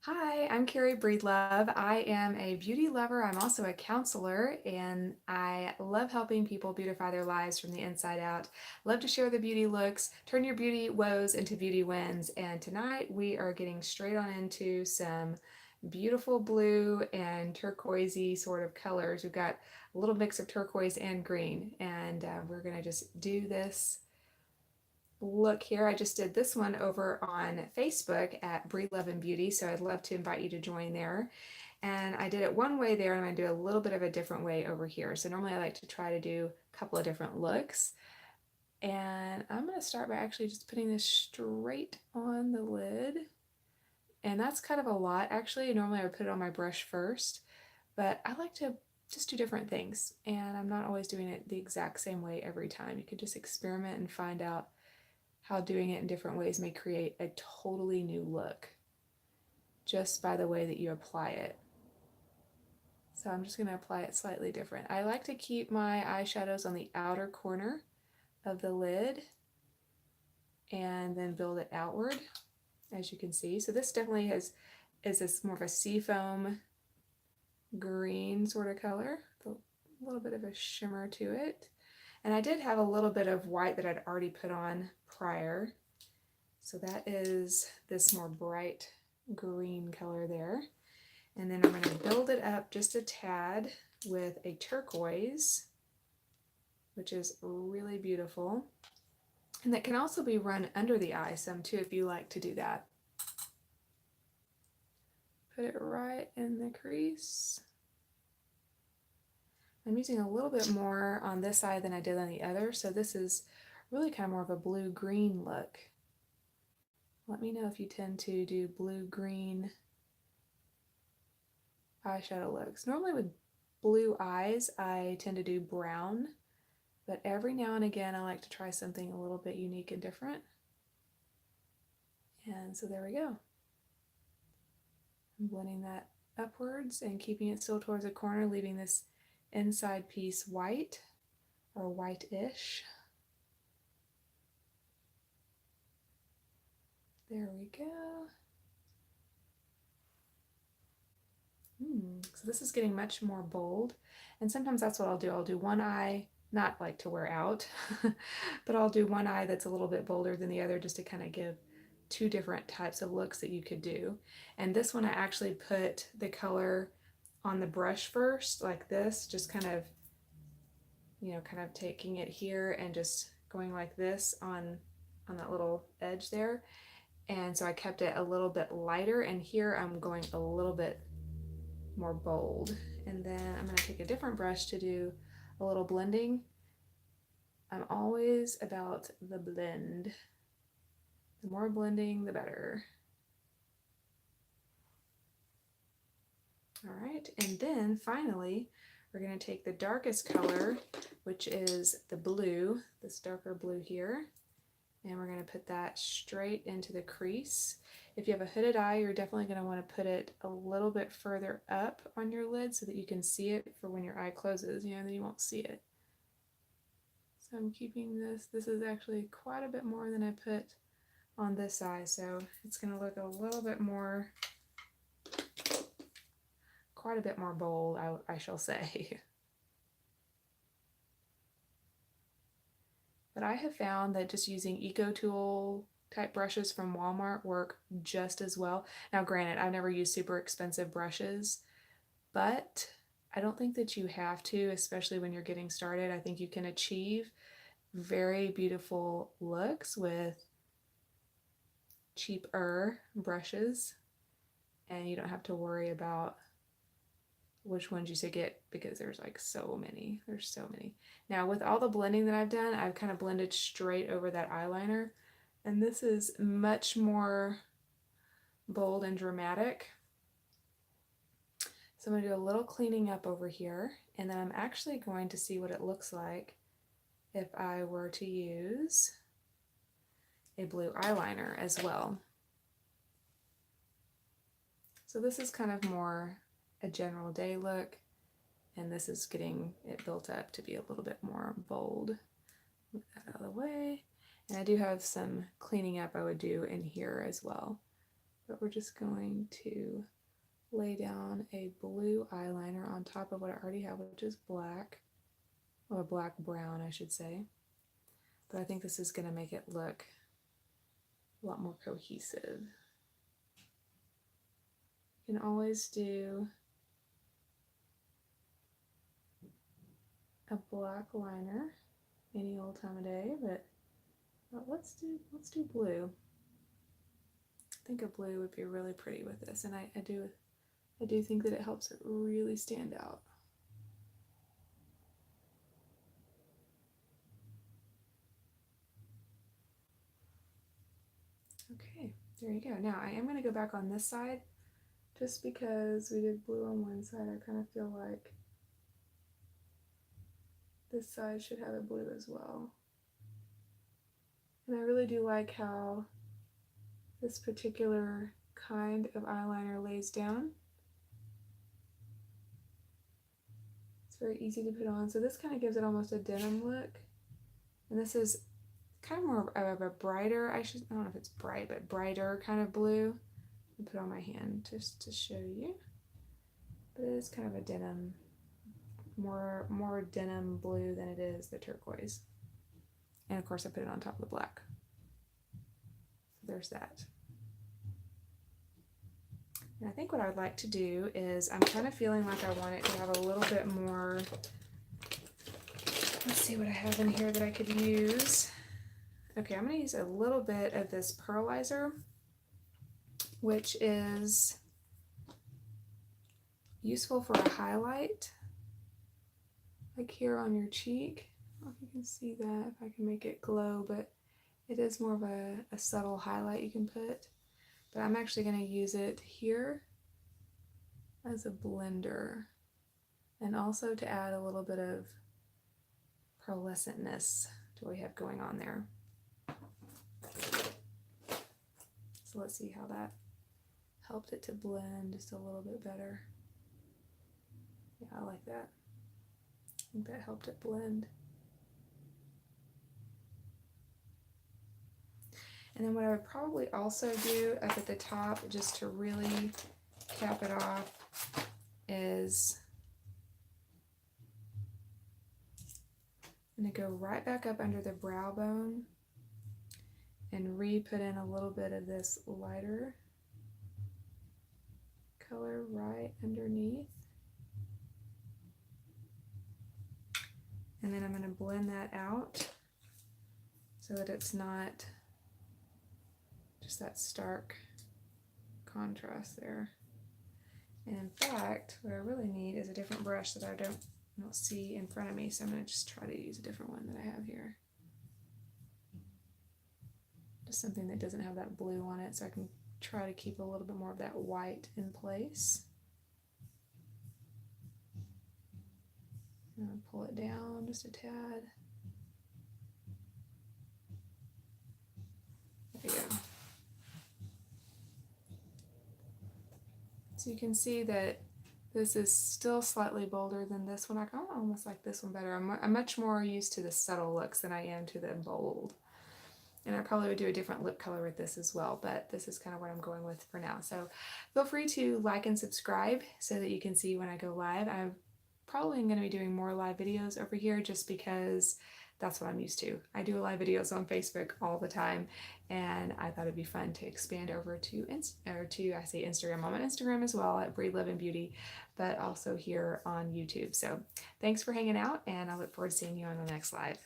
Hi, I'm Carrie Breedlove. I am a beauty lover. I'm also a counselor, and I love helping people beautify their lives from the inside out. Love to share the beauty looks, turn your beauty woes into beauty wins. And tonight we are getting straight on into some beautiful blue and turquoisey sort of colors. We've got a little mix of turquoise and green, and we're going to just do this look here. I just did this one over on Facebook at Breed Love and Beauty, so I'd love to invite you to join there. And I did it one way there, and I'm going to do a little bit of a different way over here. So normally I like to try to do a couple of different looks. And I'm going to start by actually just putting this straight on the lid. And that's kind of a lot, actually. Normally I would put it on my brush first, but I like to just do different things. And I'm not always doing it the exact same way every time. You can just experiment and find out how doing it in different ways may create a totally new look just by the way that you apply it. So I'm just going to apply it slightly different. I like to keep my eyeshadows on the outer corner of the lid and then build it outward, as you can see. So this definitely is this more of a seafoam green sort of color, a little bit of a shimmer to it. And I did have a little bit of white that I'd already put on prior. So that is this more bright green color there. And then I'm going to build it up just a tad with a turquoise, which is really beautiful. And that can also be run under the eye some too if you like to do that. Put it right in the crease. I'm using a little bit more on this side than I did on the other, so this is really kind of more of a blue-green look. Let me know if you tend to do blue-green eyeshadow looks. Normally with blue eyes, I tend to do brown, but every now and again, I like to try something a little bit unique and different. And so there we go. I'm blending that upwards and keeping it still towards the corner, leaving this inside piece white or white-ish. There we go. So this is getting much more bold, and sometimes that's what I'll do. I'll do one eye, not like to wear out, but I'll do one eye that's a little bit bolder than the other just to kind of give two different types of looks that you could do. And this one I actually put the color on the brush first, like this, just kind of, kind of taking it here and just going like this on that little edge there. And so I kept it a little bit lighter, and here I'm going a little bit more bold. And then I'm going to take a different brush to do a little blending. I'm always about the blend. The more blending, the better. All right, and then finally, we're going to take the darkest color, which is the blue, this darker blue here, and we're going to put that straight into the crease. If you have a hooded eye, you're definitely going to want to put it a little bit further up on your lid so that you can see it for when your eye closes, then you won't see it. So I'm keeping this. This is actually quite a bit more than I put on this eye, so it's going to look a little bit more, quite a bit more bold, I shall say. But I have found that just using Eco Tool type brushes from Walmart work just as well. Now granted, I've never used super expensive brushes, but I don't think that you have to, especially when you're getting started. I think you can achieve very beautiful looks with cheaper brushes, and you don't have to worry about which ones you should get because there's like so many. There's so many. Now with all the blending that I've done, I've kind of blended straight over that eyeliner, and this is much more bold and dramatic. So I'm going to do a little cleaning up over here, and then I'm actually going to see what it looks like if I were to use a blue eyeliner as well. So this is kind of more a general day look, and this is getting it built up to be a little bit more bold. Move that out of the way. And I do have some cleaning up I would do in here as well. but we're just going to lay down a blue eyeliner on top of what I already have, which is black, or black brown, I should say. But I think this is going to make it look a lot more cohesive. You can always do a black liner any old time of day, but let's do blue. I think a blue would be really pretty with this, and I do think that it helps it really stand out. Okay, there you go. Now I am going to go back on this side, just because we did blue on one side. I kind of feel like this side should have a blue as well. And I really do like how this particular kind of eyeliner lays down. It's very easy to put on. So this kind of gives it almost a denim look. And this is kind of more of a brighter, I don't know if it's bright, but brighter kind of blue. I'll put on my hand just to show you. But it is kind of a denim, more denim blue than it is the turquoise. And of course I put it on top of the black. So there's that. And I think what I would like to do is, I'm kind of feeling like I want it to have a little bit more, let's see what I have in here that I could use. Okay, I'm going to use a little bit of this pearlizer, which is useful for a highlight, like here on your cheek. I don't know if you can see that, if I can make it glow, but it is more of a subtle highlight you can put. But I'm actually going to use it here as a blender, and also to add a little bit of pearlescentness to what we have going on there. So let's see how that helped it to blend just a little bit better. Yeah, I like that. I think that helped it blend. And then what I would probably also do up at the top, just to really cap it off, is I'm going to go right back up under the brow bone and put in a little bit of this lighter color right underneath. And then I'm going to blend that out so that it's not just that stark contrast there. And in fact, what I really need is a different brush that I don't see in front of me, so I'm going to just try to use a different one that I have here. Just something that doesn't have that blue on it, so I can try to keep a little bit more of that white in place. And I'll pull it down just a tad. There we go. So you can see that this is still slightly bolder than this one. I almost like this one better. I'm much more used to the subtle looks than I am to the bold. And I probably would do a different lip color with this as well, but this is kind of what I'm going with for now. So feel free to like and subscribe so that you can see when I go live. I'm probably going to be doing more live videos over here just because that's what I'm used to. I do live videos on Facebook all the time, and I thought it'd be fun to expand over to Instagram. I'm on Instagram as well at Breathe Love and Beauty, but also here on YouTube. So thanks for hanging out, and I look forward to seeing you on the next live.